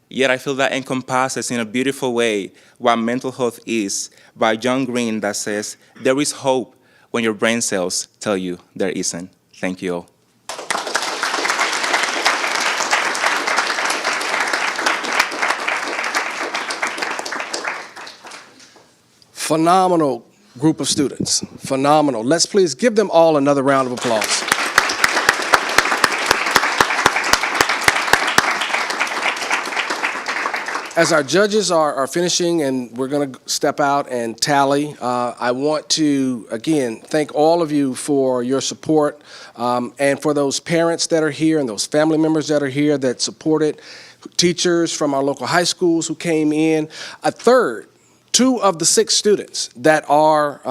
yet I feel that encompasses in a beautiful way what mental health is, by John Green, that says, "There is hope when your brain cells tell you there isn't." Thank you all. Phenomenal group of students. Phenomenal. Let's please give them all another round of applause. As our judges are finishing and we're going to step out and tally, I want to, again, thank all of you for your support, and for those parents that are here and those family members that are here that supported, teachers from our local high schools who came in. Two of the 6 students that are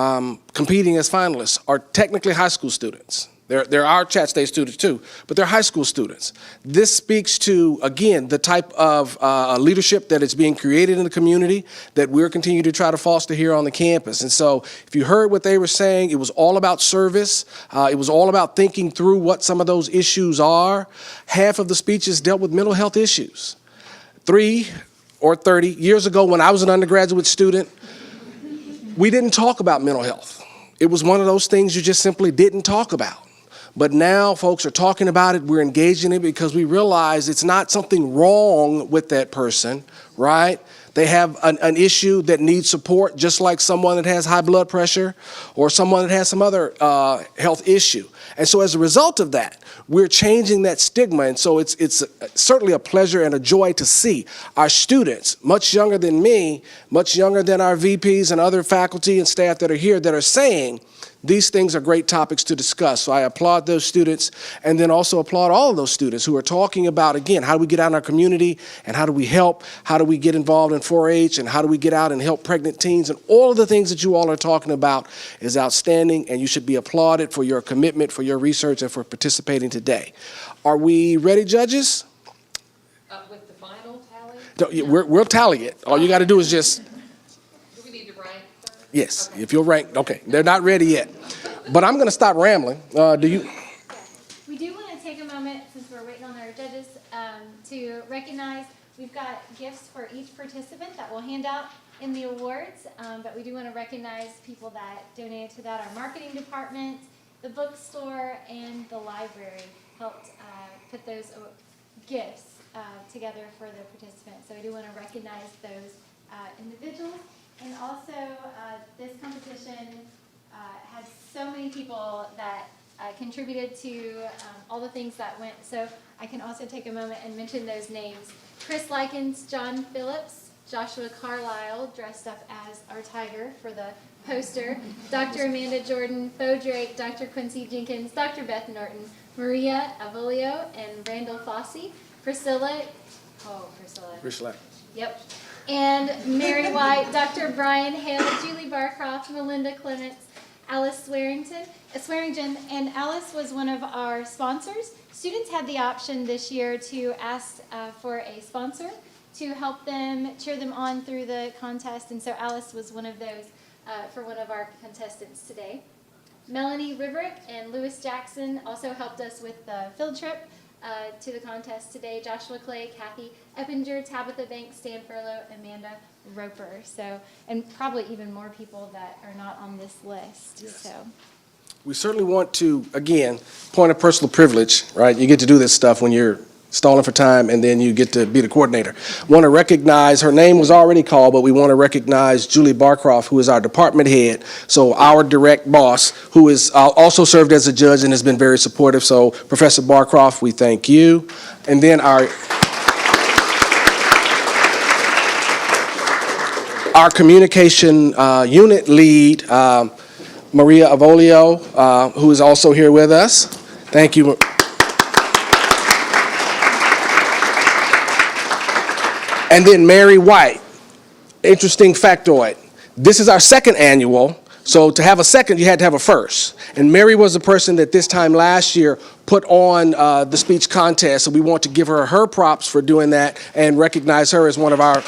competing as finalists are technically high school students. They're our ChattState students too, but they're high school students. This speaks to, again, the type of leadership that is being created in the community that we're continuing to try to foster here on the campus. And so if you heard what they were saying, it was all about service. It was all about thinking through what some of those issues are. Half of the speeches dealt with mental health issues. 3 or 30 years ago when I was an undergraduate student, we didn't talk about mental health. It was one of those things you just simply didn't talk about. But now folks are talking about it, we're engaged in it because we realize it's not something wrong with that person, right? They have an issue that needs support, just like someone that has high blood pressure or someone that has some other health issue. And so as a result of that, we're changing that stigma. And so it's certainly a pleasure and a joy to see our students, much younger than me, much younger than our VPs and other faculty and staff that are here, that are saying, these things are great topics to discuss. So I applaud those students, and then also applaud all of those students who are talking about, again, how do we get out in our community and how do we help? How do we get involved in 4-H and how do we get out and help pregnant teens? And all of the things that you all are talking about is outstanding, and you should be applauded for your commitment, for your research, and for participating today. Are we ready, judges? With the final tally? We'll tally it. All you got to do is just... Do we need to rank first? Yes, if you'll rank. Okay, they're not ready yet. But I'm going to stop rambling. Do you? We do want to take a moment, since we're waiting on our judges, to recognize We've got gifts for each participant that we'll hand out in the awards, but we do want to recognize people that donated to that. Our marketing department, the bookstore, and the library helped put those gifts together for the participants. So we do want to recognize those individuals. And also, this competition had so many people that contributed to all the things that went. So I can also take a moment and mention those names. Chris Likens, John Phillips, Joshua Carlisle, dressed up as our tiger for the poster, Dr. Amanda Jordan, Bo Drake, Dr. Quincy Jenkins, Dr. Beth Norton, Maria Avolio, and Randall Fossey, Priscilla. Yep. And Mary White, Dr. Brian Hale, Julie Barcroft, Melinda Clements, Alice Swearingen, and Alice was one of our sponsors. Students had the option this year to ask for a sponsor to help them, cheer them on through the contest, and so Alice was one of those for one of our contestants today. Melanie Riverick and Lewis Jackson also helped us with the field trip to the contest today. Joshua Clay, Kathy Eppinger, Tabitha Banks, Stan Furlow, Amanda Roper. So, and probably even more people that are not on this list. Yes. So, We certainly want to, again, point of personal privilege, right? You get to do this stuff when you're stalling for time, and then you get to be the coordinator. Want to recognize, her name was already called, but we want to recognize Julie Barcroft, who is our department head, so our direct boss, who is also served as a judge and has been very supportive. So Professor Barcroft, we thank you. And then our communication unit lead, Maria Avolio, who is also here with us. Thank you. And then Mary White. Interesting factoid. This is our second annual, so to have a second, you had to have a first. And Mary was the person that this time last year put on the speech contest, so we want to give her her props for doing that and recognize her as one of our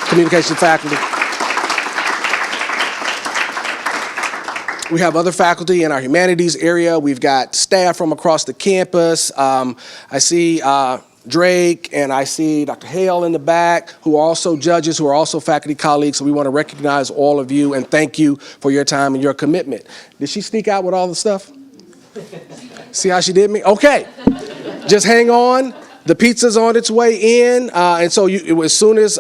communication faculty. We have other faculty in our humanities area. We've got staff from across the campus. I see Drake, and I see Dr. Hale in the back, who are also judges, who are also faculty colleagues. So we want to recognize all of you and thank you for your time and your commitment. Did she sneak out with all the stuff? See how she did me? Okay. Just hang on. The pizza's on its way in, and so as soon as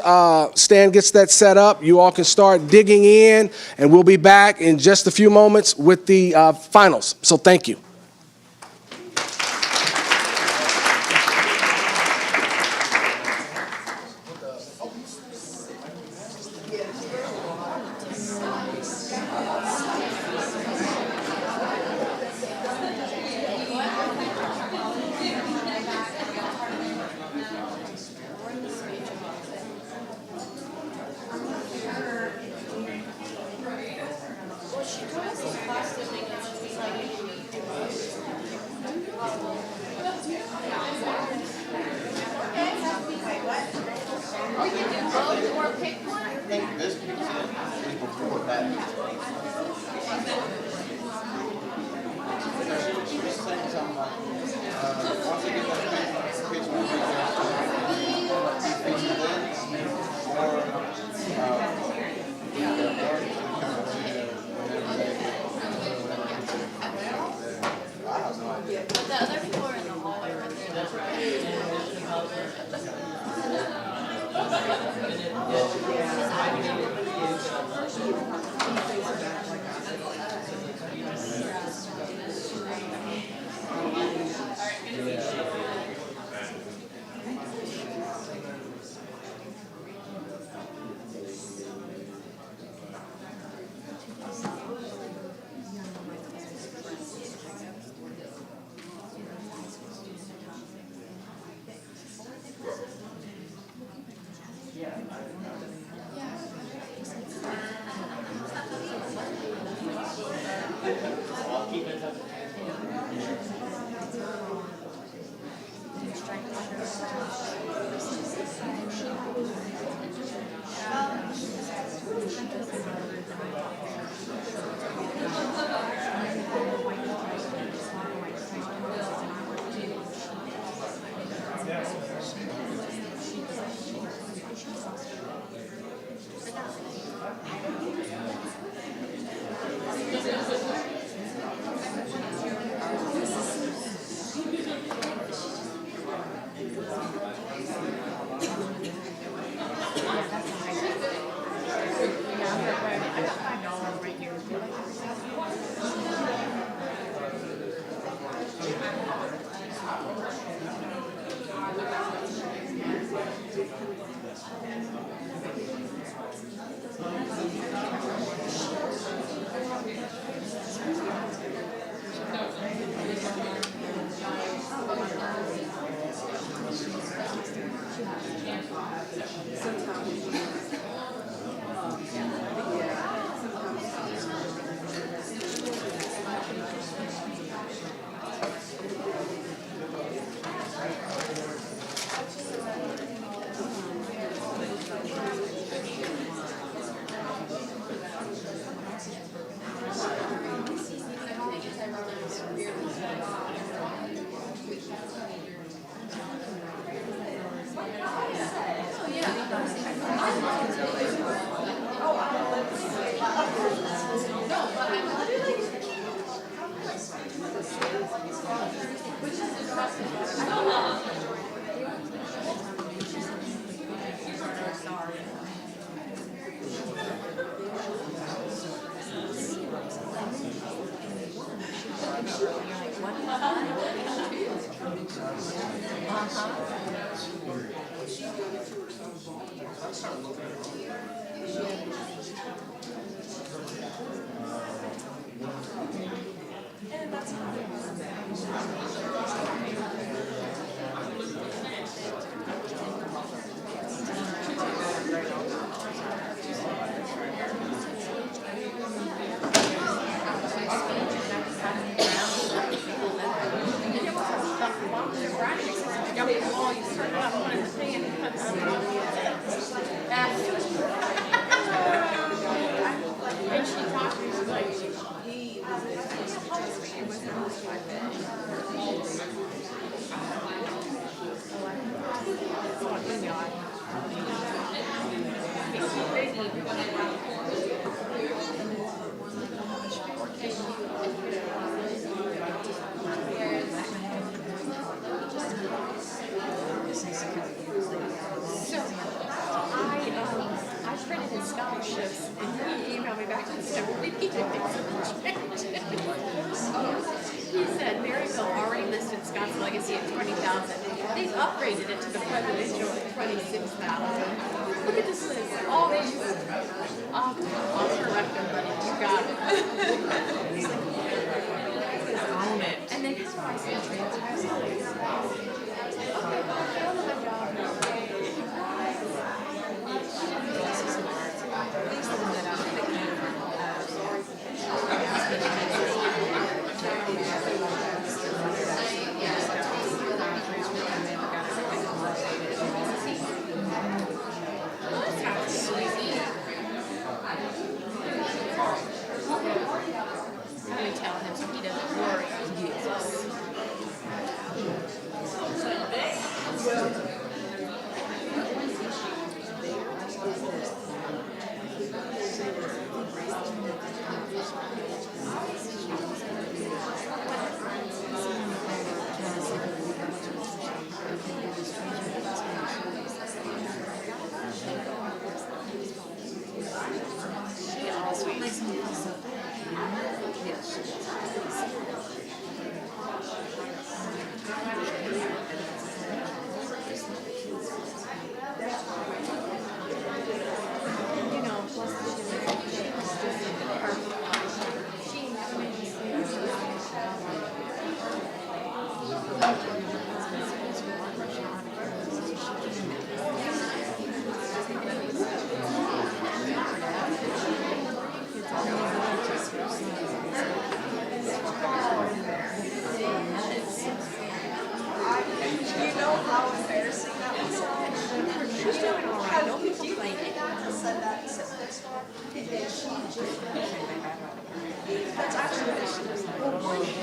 Stan gets that set up, you all can start digging in, and we'll be back in just a few moments with the finals. So thank you. I printed his scholarships and he emailed me back and said, we need to make some changes. He said Maryville already listed Scott's Legacy at 20,000. They've upgraded it to the presidential at 26,000. Look at this list, all these. I'll correct them, buddy. You got it. Own it. And then his price is Let me tell him so he doesn't worry.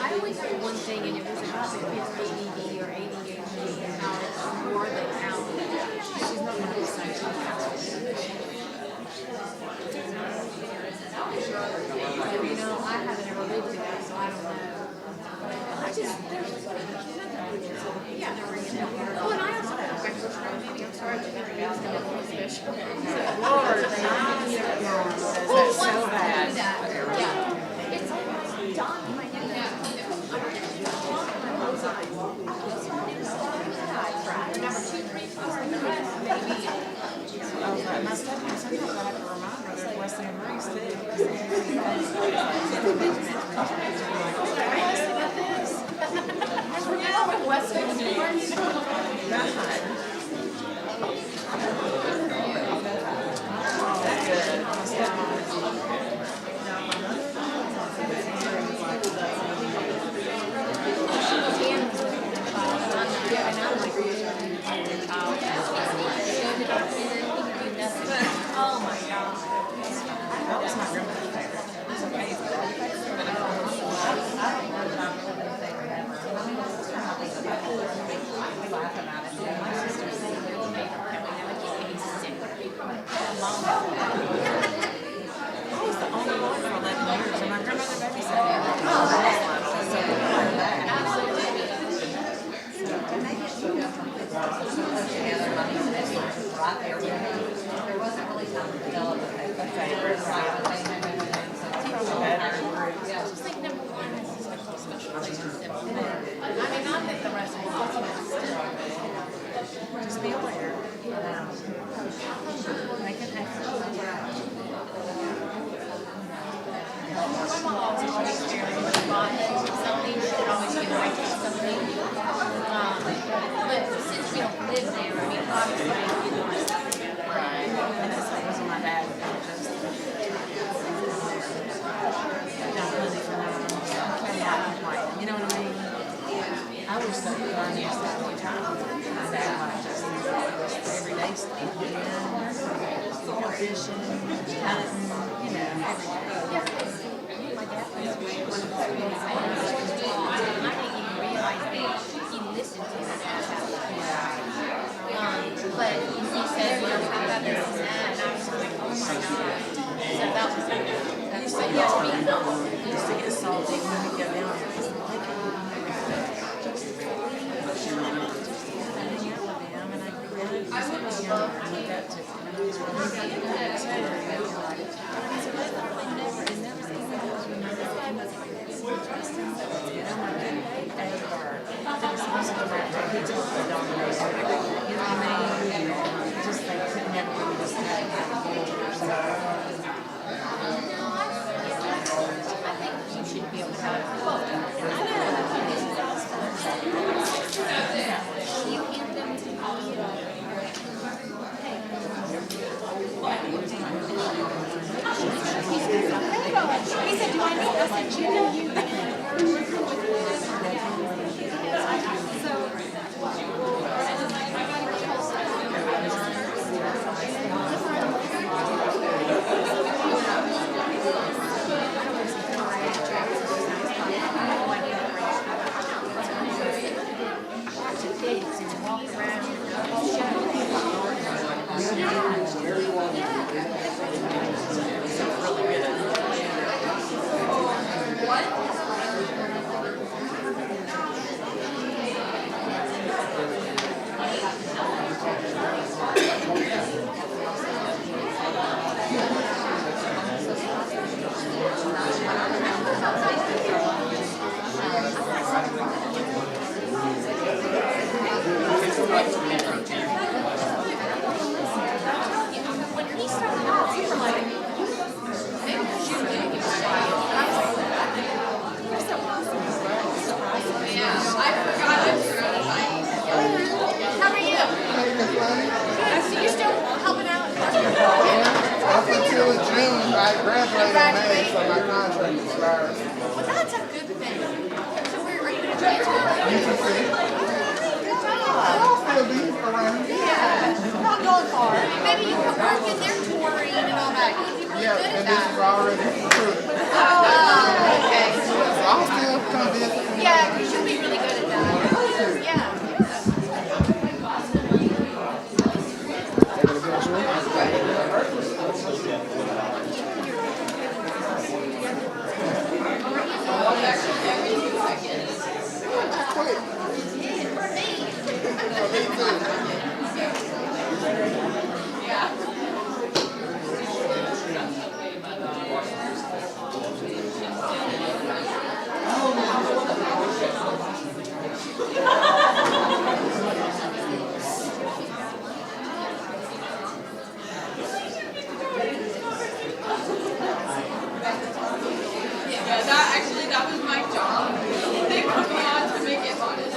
I only heard one thing, and it was about the kids ADD or ADHD and how it's more than out. She's not going to decide to you know, I haven't ever lived with that, so I don't know. I just, yeah. Oh, and I also had a breakfast meeting. I'm sorry, I didn't think I was going to be special. Lord, that's so bad. Yeah. It's like Don, my number 2, 3, 4, and the rest, maybe. My stepmom, sometimes I have to remind her there's Wesley and Maurice too. I forgot what West Indies. to be aware. Make it happen. My mom always always something, she could always get away with something. But since we don't live there, I mean, obviously, Right. And that's what was my dad. Just don't really for now. You know what I mean? I wish that we learned this all the time. My dad like just everyday stuff. Fishing, hunting, you know, every day. my dad was one of the schools I didn't even realize that he listened to his dad. But he said, you know, how about this and that, and I was like, oh my God. So that was like, That's but like yeah, to be used to get salty when we go down there. Just like it. He said, do I need this? I said, you know you. how are you? So you're still helping out? Up until June, I graduated in May, so my contract expired. Well, that's a good thing. So where are you going to transfer? I'll still be around. Yeah, not going far. Maybe you could work in their touring and all that. You'd be really Yeah, good at and this that. is already approved. Oh, okay. So I'll still come visit. Yeah, because you'll be really good at that. Yeah. That was my job. They put me on to make it honest.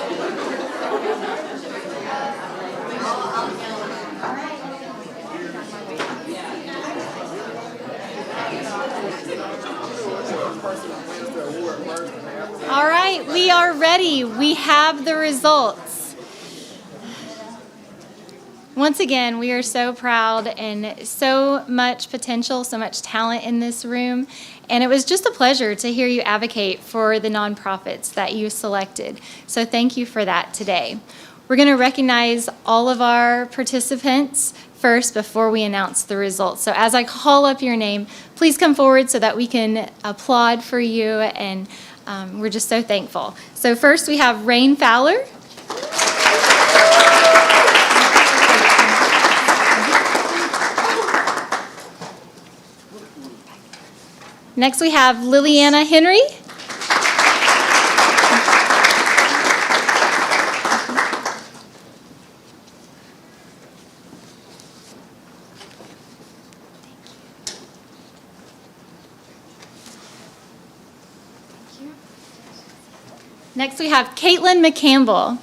All right, we are ready. We have the results. Once again, we are so proud and so much potential, so much talent in this room. And it was just a pleasure to hear you advocate for the nonprofits that you selected. So thank you for that today. We're going to recognize all of our participants first before we announce the results. So as I call up your name, please come forward so that we can applaud for you, and we're just so thankful. So first we have Rain Fowler. Next we have Liliana Henry. Next, we have Caitlin McCampbell.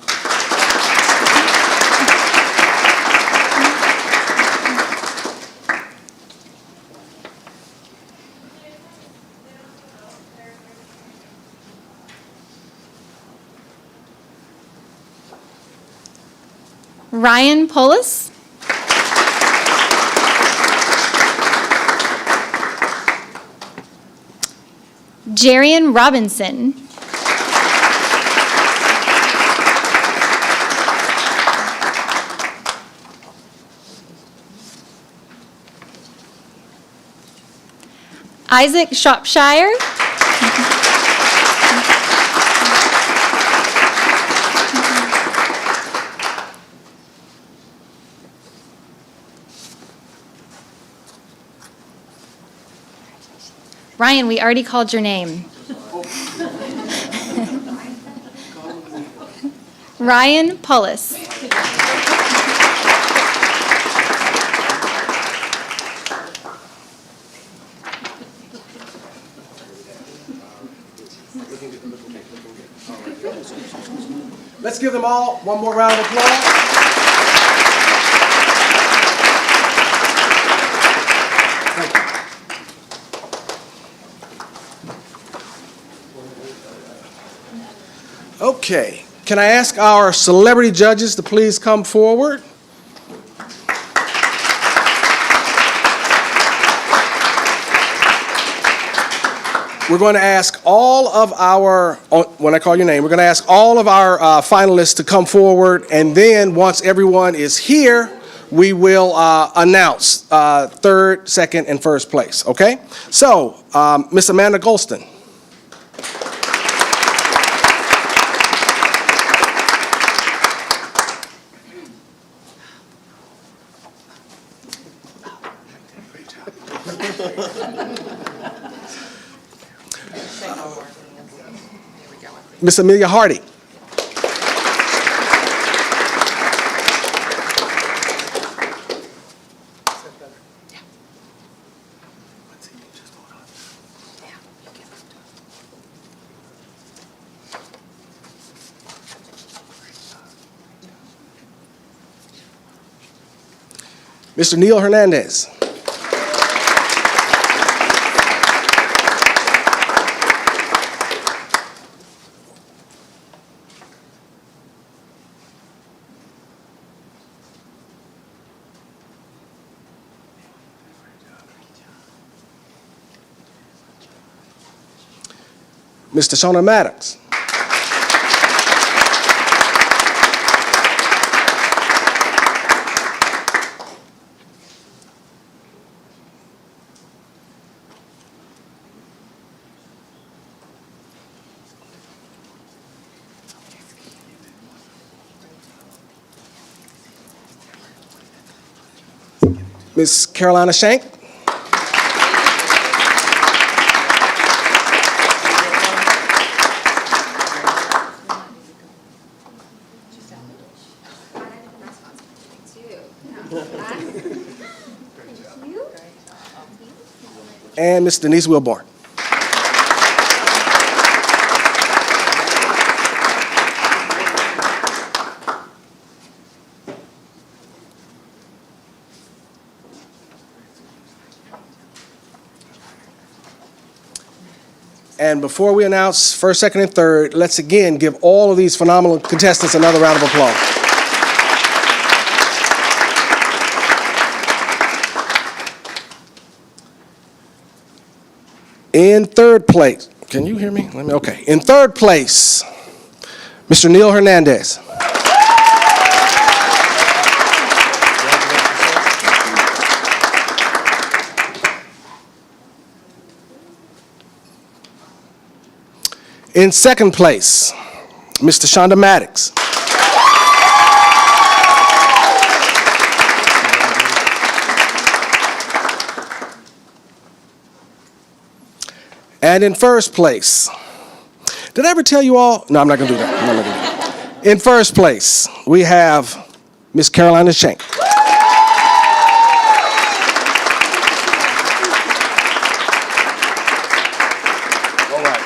Ryan Polis. Jarian Robinson. Isaac Shropshire. Ryan, we already called your name. Ryan Pullis. Let's give them all one more round of applause. Thank you. Okay, can I ask our celebrity judges to please come forward? We're going to ask all of our, when I call your name, we're going to ask all of our finalists to come forward, and then once everyone is here, we will announce third, second, and first place, okay? So, Miss Amanda Golston. Miss Amelia Hardy. Mr. Neil Hernandez. Mr. Shauna Maddox. Miss Carolina Shank. And Miss Denise Wilborn. And before we announce first, second, and third, let's again give all of these phenomenal contestants another round of applause. In third place, can you hear me? Okay. In third place, Mr. Neil Hernandez. In second place, Mr. Shonda Maddox. And in first place, did I ever tell you all? No, I'm not going to do that. I'm not gonna do that. In first place, we have Miss Carolina Shank. All right.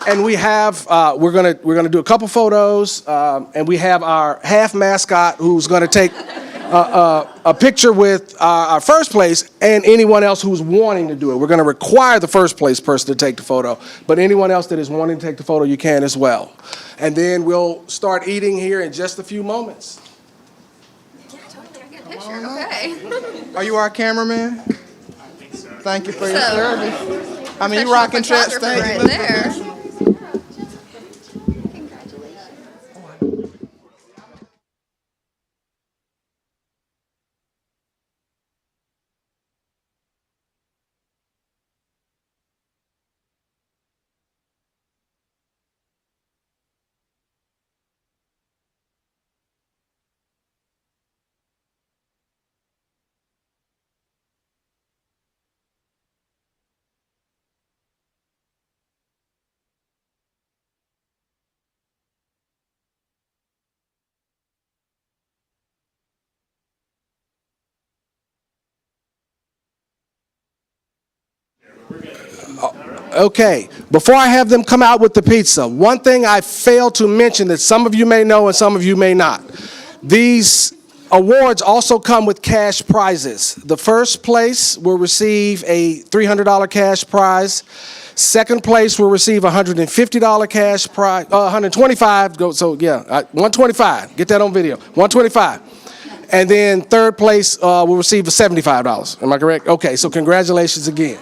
And we have, we're gonna do a couple photos, and we have our half mascot who's gonna take a picture with our first place and anyone else who's wanting to do it. We're gonna require the first place person to take the photo, but anyone else that is wanting to take the photo, you can as well. And then we'll start eating here in just a few moments. Okay. Are you our cameraman? I think so. Thank you for your service. I mean, you Professional rocking photographer ChattState. right there. Okay, before I have them come out with the pizza, one thing I failed to mention that some of you may know and some of you may not. These awards also come with cash prizes. The first place will receive a $300 cash prize. Second place will receive a $150 cash prize, 125, so yeah, 125, get that on video, 125. And then third place will receive a $75, am I correct? Okay, so congratulations again.